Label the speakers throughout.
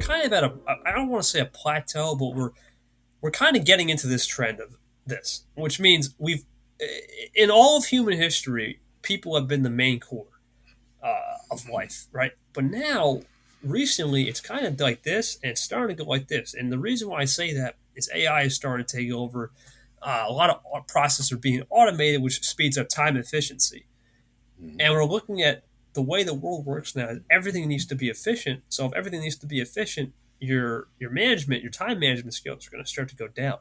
Speaker 1: kind of at a, I don't want to say a plateau, but we're kind of getting into this trend of this, which means in all of human history, people have been the main core of life, right? But now, recently, it's kind of like this, and it's starting to go like this. And the reason why I say that is AI is starting to take over. A lot of processes are being automated, which speeds up time efficiency.
Speaker 2: Mm-hmm.
Speaker 1: And we're looking at the way the world works now. Everything needs to be efficient. So if everything needs to be efficient, your time management skills are going to start to go down.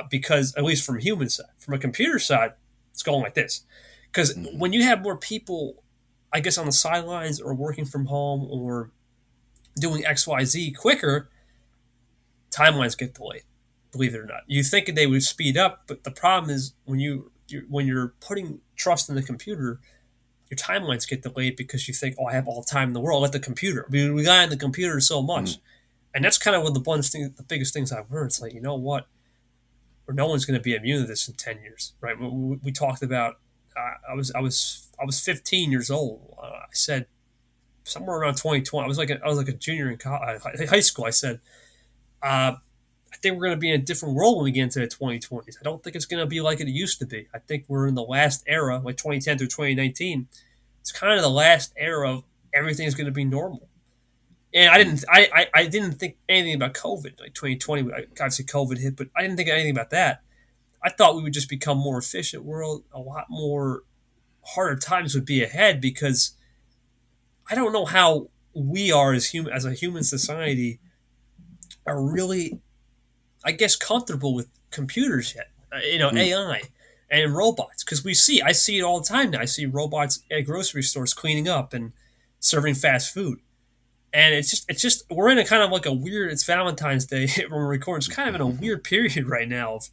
Speaker 1: Because at least from human side, from a computer side, it's going like this. Because
Speaker 2: Mm-hmm.
Speaker 1: when you have more people, I guess on the sidelines or working from home or doing X Y Z quicker, timelines get delayed. Believe it or not, you think they would speed up, but the problem is when you're putting trust in the computer, your timelines get delayed because you think, oh, I have all the time in the world. Let the computer. We rely on the computer so much, and that's kind of one of the biggest things I've learned. It's like, you know what, or no one's going to be immune to this in 10 years, right? We talked about. I was 15 years old. I said somewhere around 2020. I was like a junior in high school. I said, I think we're going to be in a different world when we get into the 2020s. I don't think it's going to be like it used to be. I think we're in the last era, like 2010 through 2019. It's kind of the last era of everything's going to be normal. And I didn't think anything about COVID, like 2020. Obviously, COVID hit, but I didn't think anything about that. I thought we would just become more efficient world. A lot more harder times would be ahead because I don't know how we are as a human society are really, I guess, comfortable with computers yet.
Speaker 2: Mm-hmm.
Speaker 1: AI and robots, because I see it all the time now. I see robots at grocery stores cleaning up and serving fast food. And it's just we're in a kind of like a weird. It's Valentine's Day when we're recording. It's kind of in a weird period right now of,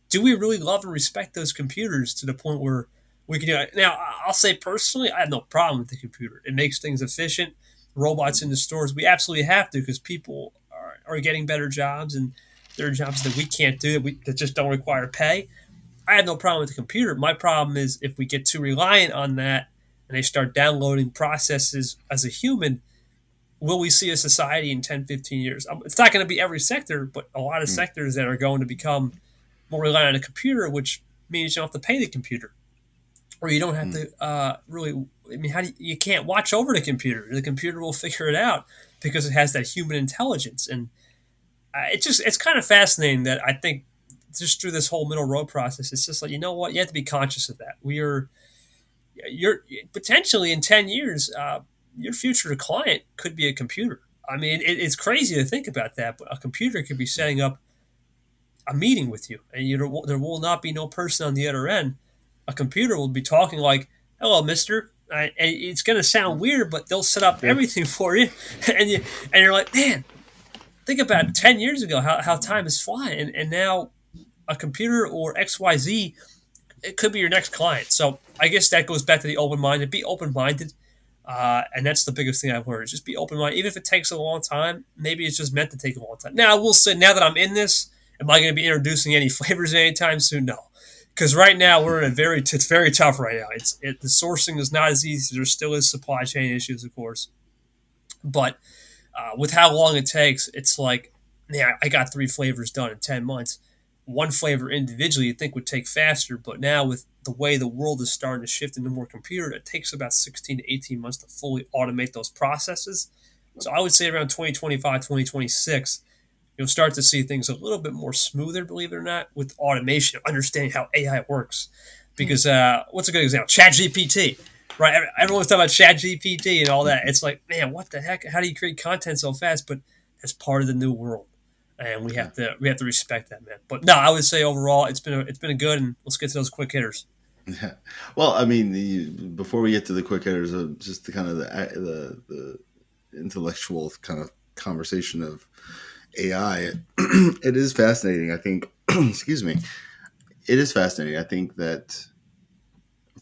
Speaker 1: do we really love and respect those computers to the point where we can do it? Now, I'll say personally, I have no problem with the computer. It makes things efficient. Robots in the stores, we absolutely have to, because people are getting better jobs, and there are jobs that we can't do that just don't require pay. I have no problem with the computer. My problem is if we get too reliant on that and they start downloading processes as a human, will we see a society in 10, 15 years? It's not going to be every sector, but a lot of sectors that are going to become more reliant on a computer, which means you don't have to pay the computer, or you don't have
Speaker 2: Mm-hmm.
Speaker 1: to really. I mean, you can't watch over the computer. The computer will figure it out because it has that human intelligence, and it's kind of fascinating that I think just through this whole middle road process, it's just like, you know what, you have to be conscious of that. You're potentially in 10 years, your future client could be a computer. I mean, it's crazy to think about that, but a computer could be setting up a meeting with you, and there will not be no person on the other end. A computer will be talking like, "Hello, Mister." And it's going to sound weird, but they'll set up
Speaker 2: Yeah.
Speaker 1: everything for you, and you're like, man, think about 10 years ago how time is flying, and now a computer or XYZ, it could be your next client. So I guess that goes back to the open minded. Be open minded. And that's the biggest thing I've learned is just be open minded. Even if it takes a long time, maybe it's just meant to take a long time. Now, I will say, now that I'm in this, am I going to be introducing any flavors anytime soon? No. Because right now we're in it's very tough right now. The sourcing is not as easy. There still is supply chain issues, of course. But with how long it takes, it's like, yeah, I got 3 flavors done in 10 months. One flavor individually you'd think would take faster, but now with the way the world is starting to shift into more computer, it takes about 16 to 18 months to fully automate those processes. So I would say around 2025, 2026, you'll start to see things a little bit more smoother, believe it or not, with automation, understanding how AI works. Because what's a good example? ChatGPT, right? Everyone's talking about ChatGPT and all that. It's like, man, what the heck? How do you create content so fast? But that's part of the new world, and
Speaker 2: Yeah.
Speaker 1: we have to respect that, man. But no, I would say overall, it's been a good. And let's get to those quick hitters.
Speaker 2: Yeah. Well, I mean, before we get to the quick hitters, just the kind of the intellectual kind of conversation of AI, it is fascinating. I think, excuse me, it is fascinating. I think that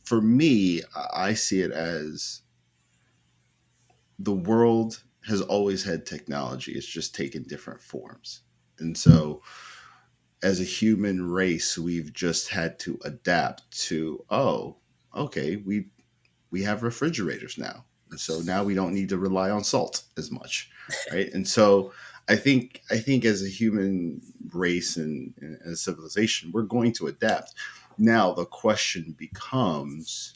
Speaker 2: for me, I see it as the world has always had technology. It's just taken different forms. And so, as a human race, we've just had to adapt to, oh, okay, we have refrigerators now. So now we don't need to rely on salt as much, right? And so I think as a human race and a civilization, we're going to adapt. Now the question becomes: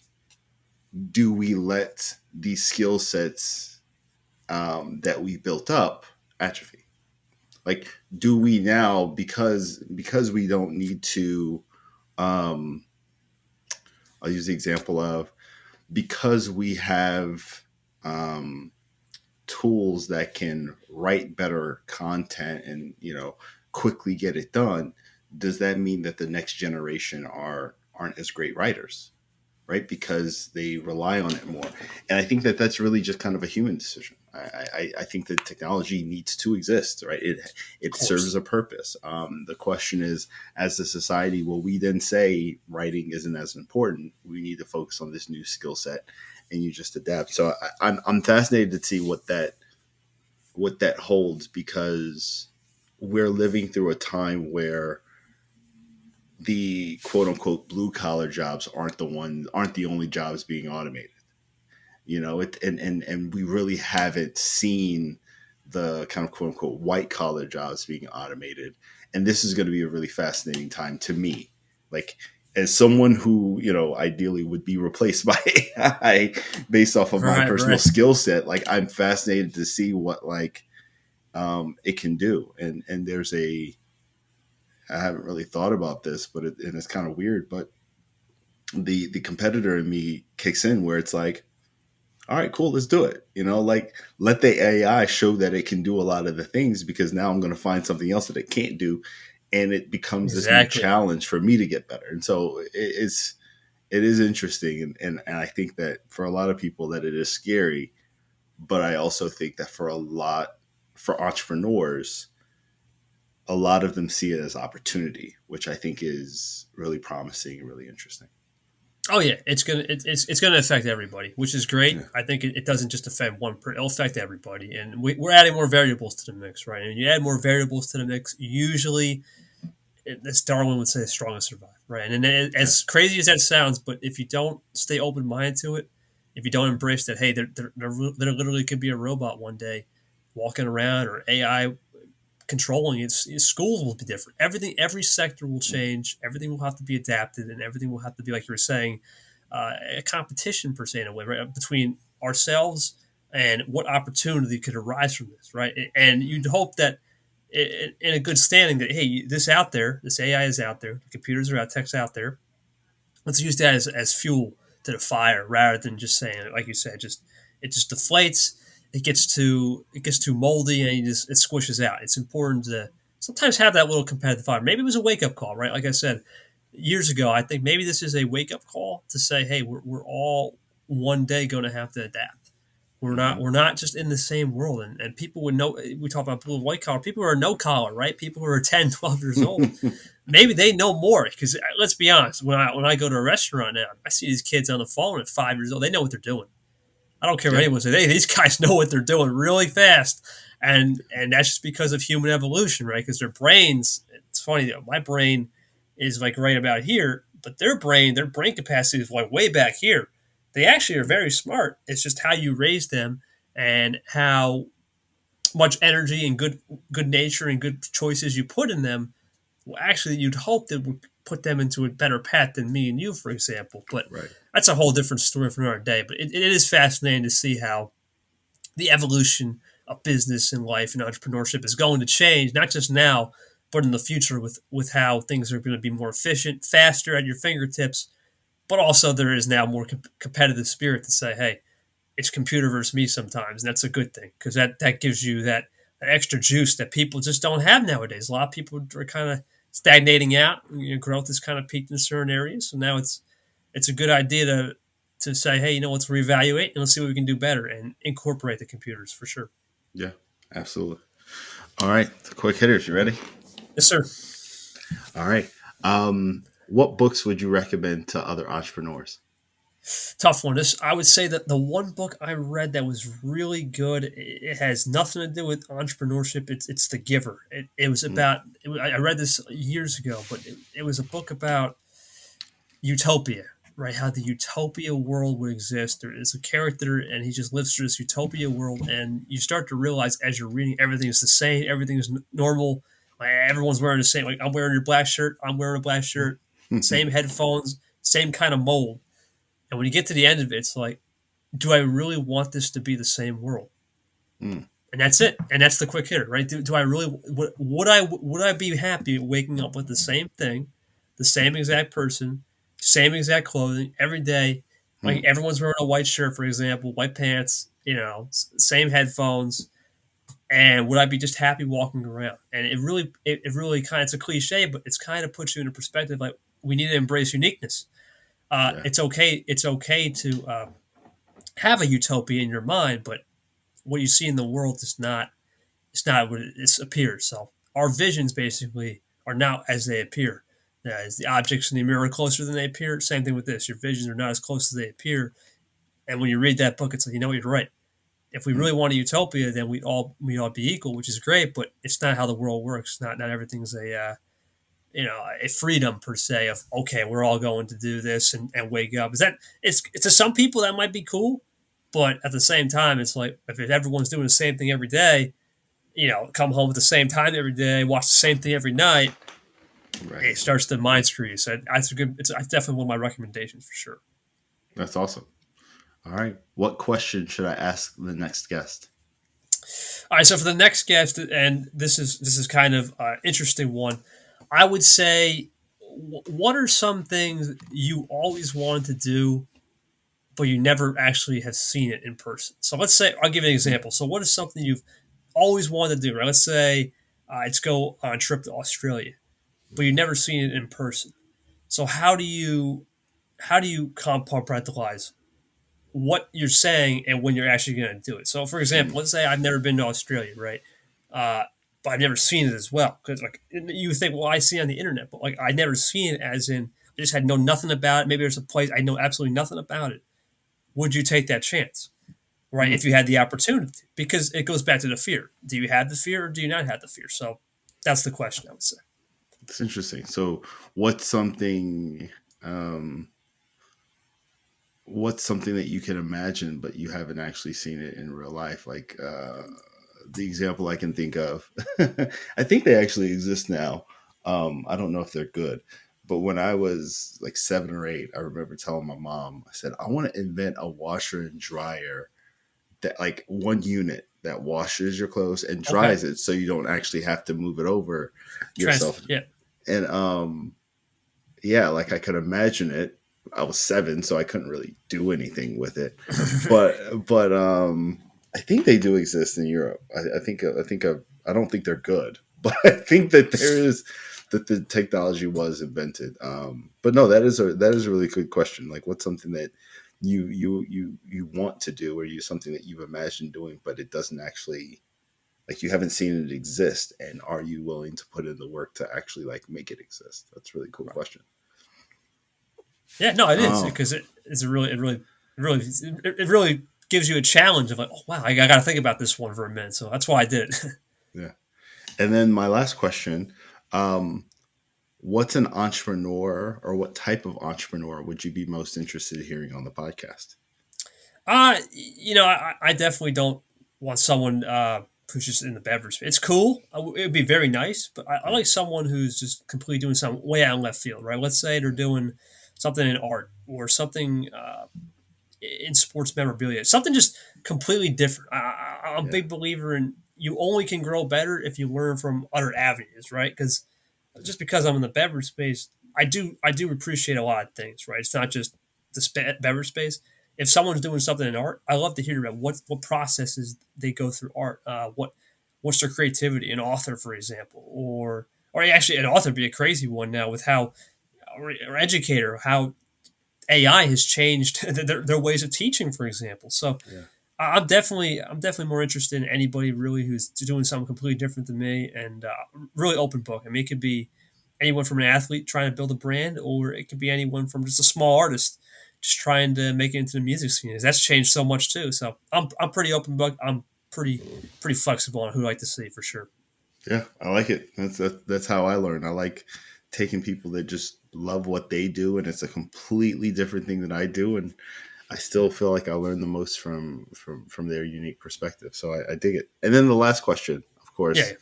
Speaker 2: do we let these skill sets that we built up atrophy? Like, do we now, because we don't need to? Um, I'll use the example of, because we have um, tools that can write better content and quickly get it done. Does that mean that the next generation aren't as great writers, right? Because they rely on it more. And I think that that's really just kind of a human decision. I think that technology needs to exist, right? It
Speaker 1: Of
Speaker 2: serves
Speaker 1: course.
Speaker 2: a purpose. The question is, as a society, will we then say writing isn't as important? We need to focus on this new skill set, and you just adapt. So I'm fascinated to see what that holds, because we're living through a time where the quote unquote blue collar jobs aren't the only jobs being automated. And we really haven't seen the kind of quote unquote white collar jobs being automated. And this is going to be a really fascinating time to me. Like, as someone who, ideally would be replaced by AI based off of my
Speaker 1: Right,
Speaker 2: personal
Speaker 1: right.
Speaker 2: skill set, like, I'm fascinated to see what, like, it can do. And I haven't really thought about this, but and it's kind of weird, but the competitor in me kicks in, where it's like, all right, cool, let's do it. Like, let the AI show that it can do a lot of the things, because now I'm going to find something else that it can't do, and it becomes this new
Speaker 1: Exactly.
Speaker 2: challenge for me to get better. And so it is interesting, and I think that for a lot of people that it is scary, but I also think that for entrepreneurs, a lot of them see it as opportunity, which I think is really promising and really interesting.
Speaker 1: Oh yeah, it's gonna affect everybody, which is great.
Speaker 2: Yeah.
Speaker 1: I think it doesn't just affect it'll affect everybody, and we're adding more variables to the mix, right? And you add more variables to the mix, usually, as Darwin would say, the strongest survive, right? And
Speaker 2: Yeah.
Speaker 1: as crazy as that sounds, but if you don't stay open minded to it, if you don't embrace that, hey, there literally could be a robot one day walking around, or AI controlling it. Schools will be different. Every sector will change. Everything will have to be adapted, and everything will have to be, like you were saying, a competition per se, in a way, right, between ourselves and what opportunity could arise from this, right? And you'd hope that in a good standing that, hey, this out there, this AI is out there, the computers are out, tech's out there, let's use that as fuel to the fire, rather than just saying, like you said, just it just deflates. It gets too moldy, and it squishes out. It's important to sometimes have that little competitive fire. Maybe it was a wake up call, right? Like I said years ago, I think maybe this is a wake up call to say, hey, we're all one day going to have to adapt. We're not
Speaker 2: Hmm.
Speaker 1: we're not just in the same world, and people would know. We talk about blue and white collar. People who are no collar, right? People who are 10, 12 years old, maybe they know more, because let's be honest, when I go to a restaurant now, I see these kids on the phone at 5 years old. They know what they're doing. I don't care what
Speaker 2: Yeah.
Speaker 1: anyone says. Hey, these guys know what they're doing really fast, and that's just because of human evolution, right? Because their brains. It's funny though. My brain is like right about here, but their brain capacity is like way back here. They actually are very smart. It's just how you raise them, and how much energy and good nature and good choices you put in them. Well, actually, you'd hope that would put them into a better path than me and you, for example. But
Speaker 2: Right.
Speaker 1: that's a whole different story for another day. But it is fascinating to see how the evolution of business and life and entrepreneurship is going to change, not just now, but in the future, with how things are going to be more efficient, faster, at your fingertips. But also, there is now more competitive spirit to say, hey, it's computer versus me sometimes, and that's a good thing, because that gives you that extra juice that people just don't have nowadays. A lot of people are kind of stagnating out. Growth is kind of peaked in certain areas, so now it's a good idea to say, hey, let's reevaluate and let's see what we can do better and incorporate the computers for sure.
Speaker 2: Yeah. Absolutely. All right. The quick hitters. You ready?
Speaker 1: Yes, sir.
Speaker 2: All right. What books would you recommend to other entrepreneurs?
Speaker 1: Tough one. This I would say that the one book I read that was really good. It has nothing to do with entrepreneurship. It's The Giver. It was
Speaker 2: Mm,
Speaker 1: about. I read this years ago, but it was a book about utopia. right? How the utopia world would exist. There is a character, and he just lives through this utopia world, and you start to realize as you're reading, everything is the same, everything is normal. Like, everyone's wearing the same. Like, I'm wearing your black shirt, I'm wearing a black shirt, same headphones, same kind of mold. And when you get to the end of it, it's like, do I really want this to be the same world?
Speaker 2: Mm,
Speaker 1: And that's it. And that's the quick hitter, right? Do I really would I be happy waking up with the same thing, the same exact person, same exact clothing every day? Like,
Speaker 2: mm,
Speaker 1: everyone's wearing a white shirt, for example, white pants, same headphones, and would I be just happy walking around? And it really kind of, it's a cliche, but it's kind of puts you in a perspective. Like, we need to embrace uniqueness.
Speaker 2: yeah.
Speaker 1: It's okay. It's okay to have a utopia in your mind, but what you see in the world is not, it's not what it appears. So our visions basically are not as they appear. Is the objects in the mirror closer than they appear? Same thing with this. Your visions are not as close as they appear. And when you read that book, it's like, you know what, you're right. If we
Speaker 2: Mm,
Speaker 1: really want a utopia, then we all be equal, which is great. But it's not how the world works. Not everything's a freedom per se of, okay, we're all going to do this and wake up. Is that, it's to some people that might be cool, but at the same time, it's like, if everyone's doing the same thing every day, come home at the same time every day, watch the same thing every night,
Speaker 2: right.
Speaker 1: it starts to mind screw you. So that's a good. It's definitely one of my recommendations for sure.
Speaker 2: That's awesome. All right. What question should I ask the next guest?
Speaker 1: All right. So for the next guest, and this is kind of interesting one, I would say, what are some things you always wanted to do, but you never actually have seen it in person? So let's say, I'll give you an
Speaker 2: Mm,
Speaker 1: example. So what is something you've always wanted to do? Right. Let's say it's go on a trip to Australia, but you've never seen it in person. So how do you compartmentalize what you're saying and when you're actually going to do it? So, for
Speaker 2: mm,
Speaker 1: example, let's say I've never been to Australia, right? Uh, but I've never seen it as well, because, like, you think, well, I see it on the internet, but, like, I never seen it, as in, I just had know nothing about it. Maybe there's a place I know absolutely nothing about it. Would you take that chance, right?
Speaker 2: mm.
Speaker 1: If you had the opportunity, because it goes back to the fear. Do you have the fear or do you not have the fear? So that's the question, I would say.
Speaker 2: It's interesting. So, what's something? Um, what's something that you can imagine, but you haven't actually seen it in real life? Like the example I can think of, I think they actually exist now. I don't know if they're good, but when I was like 7 or 8, I remember telling my mom, I said, I want to invent a washer and dryer that, like, one unit that washes your clothes and
Speaker 1: Okay.
Speaker 2: dries it so you don't actually have to move it over yourself.
Speaker 1: Yeah.
Speaker 2: And yeah, like I could imagine it. I was 7, so I couldn't really do anything with it. But I think they do exist in Europe. I don't think they're good, but I think that there is that the technology was invented. But no, that is a really good question. Like, what's something that you want to do, or you something that you've imagined doing, but it doesn't actually, like, you haven't seen it exist, and are you willing to put in the work to actually like make it exist? That's a really cool question.
Speaker 1: Yeah, no, it is,
Speaker 2: Oh,
Speaker 1: because it's a really, it really gives you a challenge of, like, oh wow, I got to think about this one for a minute. So that's why I did it.
Speaker 2: yeah. And then my last question, um, what's an entrepreneur, or what type of entrepreneur would you be most interested in hearing on the podcast?
Speaker 1: I definitely don't want someone who's just in the beverage space. It's cool. It would be very nice, but I
Speaker 2: Yeah.
Speaker 1: like someone who's just completely doing something way out in left field, right? Let's say they're doing something in art or something in sports memorabilia, something just completely different. I'm a
Speaker 2: Yeah.
Speaker 1: big believer in, you only can grow better if you learn from other avenues, right? Because
Speaker 2: Yeah.
Speaker 1: just because I'm in the beverage space, I do appreciate a lot of things, right? It's not just the beverage space. If someone's doing something in art, I love to hear about what processes they go through art. What's their creativity? An author, for example, or actually, an author would be a crazy one now with how, or educator, how AI has changed their ways of teaching, for example. So
Speaker 2: Yeah.
Speaker 1: I'm definitely more interested in anybody really who's doing something completely different than me, and really open book. I mean, it could be anyone from an athlete trying to build a brand, or it could be anyone from just a small artist just trying to make it into the music scene. That's changed so much too. So I'm pretty open book. I'm pretty flexible on who I like to see, for sure.
Speaker 2: Yeah, I like it. That's how I learn. I like taking people that just love what they do, and it's a completely different thing that I do, and I still feel like I learn the most from their unique perspective. So I dig it. And then the last question, of
Speaker 1: Yeah.
Speaker 2: course,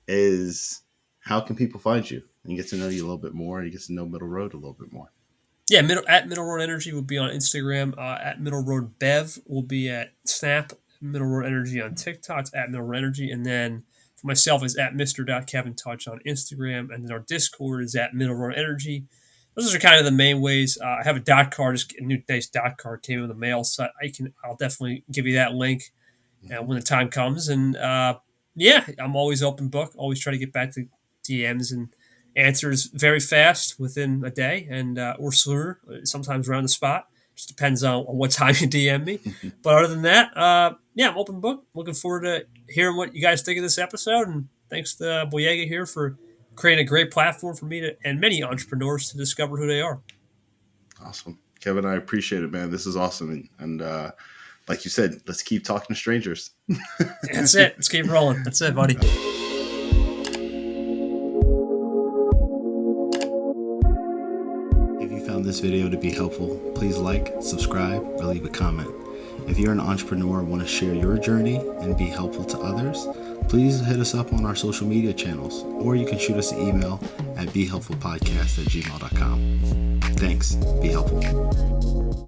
Speaker 2: is how can people find you and get to know you a little bit more, and you get to know Middle Road a little bit more?
Speaker 1: Yeah, Middle Road Energy will be on Instagram. At Middle Road Bev will be at Snap. Middle Road Energy on TikTok. It's at Middle Road Energy, and then for myself is at Mr.KevinTouch on Instagram, and then our Discord is at Middle Road Energy. Those are kind of the main ways. I have a dot card, just a new day's dot card came in the mail, so I'll definitely give you that link
Speaker 2: Mm-hmm.
Speaker 1: when the time comes. And yeah, I'm always open book. Always try to get back to DMs and answers very fast within a day and or sooner. Sometimes around the spot. Just depends on what time you DM me. But other than that, yeah, I'm open book. Looking forward to hearing what you guys think of this episode. And thanks to Boyega here for creating a great platform for me to and many entrepreneurs to discover who they are.
Speaker 2: Awesome, Kevin. I appreciate it, man. This is awesome, and like you said, let's keep talking to strangers.
Speaker 1: That's it. Let's keep rolling. That's it, buddy.
Speaker 2: If you found this video to be helpful, please like, subscribe, or leave a comment. If you're an entrepreneur and want to share your journey and be helpful to others, please hit us up on our social media channels, or you can shoot us an email at behelpfulpodcast@gmail.com. Thanks. Be helpful.